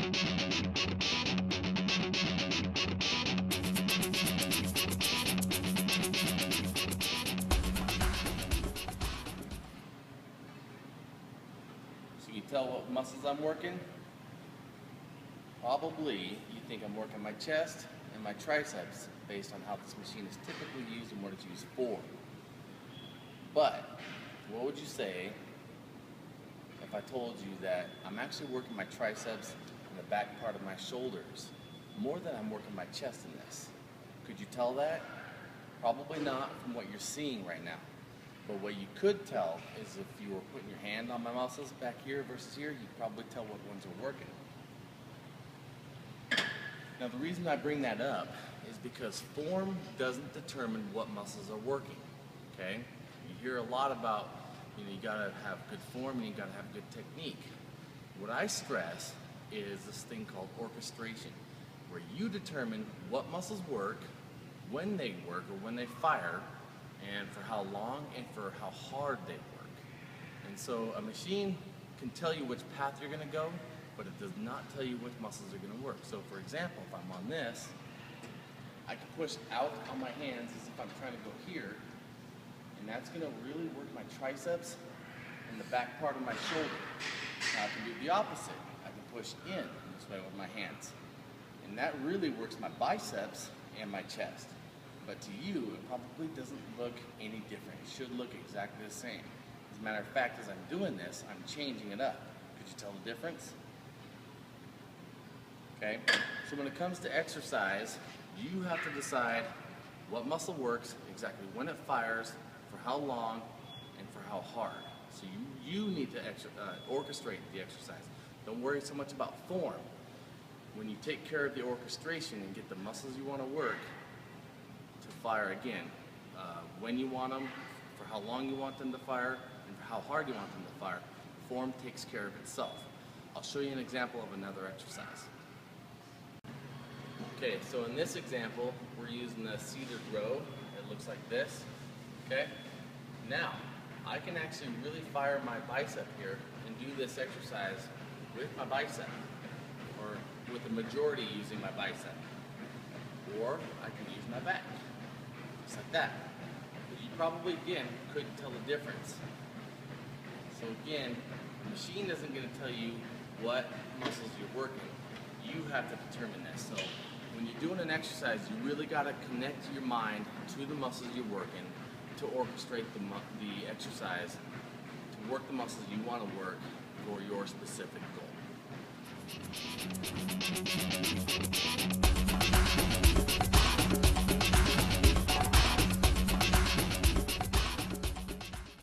So you tell what muscles I'm working? Probably you think I'm working my chest and my triceps based on how this machine is typically used and what it's used for. But what would you say if I told you that I'm actually working my triceps and the back part of my shoulders more than I'm working my chest in this? Could you tell that? Probably not from what you're seeing right now. But what you could tell is if you were putting your hand on my muscles back here versus here, you'd probably tell what ones are working. Now the reason I bring that up is because form doesn't determine what muscles are working, okay? You hear a lot about, you gotta have good form and you gotta have good technique. What I stress is this thing called orchestration, where you determine what muscles work, when they work or when they fire, and for how long and for how hard they work. And so a machine can tell you which path you're gonna go, but it does not tell you which muscles are going to work. So for example, if I'm on this, I can push out on my hands as if I'm trying to go here, and that's going to really work my triceps and the back part of my shoulder. Now I can do the opposite. I can push in this way with my hands, and that really works my biceps and my chest. But to you, it probably doesn't look any different. It should look exactly the same. As a matter of fact, as I'm doing this, I'm changing it up. Could you tell the difference? Okay, so when it comes to exercise, you have to decide what muscle works, exactly when it fires, for how long, and for how hard. So you need to orchestrate the exercise. Don't worry so much about form. When you take care of the orchestration and get the muscles you want to work to fire again, when you want them, for how long you want them to fire, and for how hard you want them to fire, form takes care of itself. I'll show you an example of another exercise. Okay, so in this example, we're using the seated row. It looks like this, okay? Now, I can actually really fire my bicep here and do this exercise with my bicep, or with the majority using my bicep. Or I can use my back, just like that. But you probably, again, couldn't tell the difference. So again, the machine isn't going to tell you what muscles you're working. You have to determine this. So when you're doing an exercise, you really got to connect your mind to the muscles you're working to orchestrate the exercise, to work the muscles you want to work for your specific goal.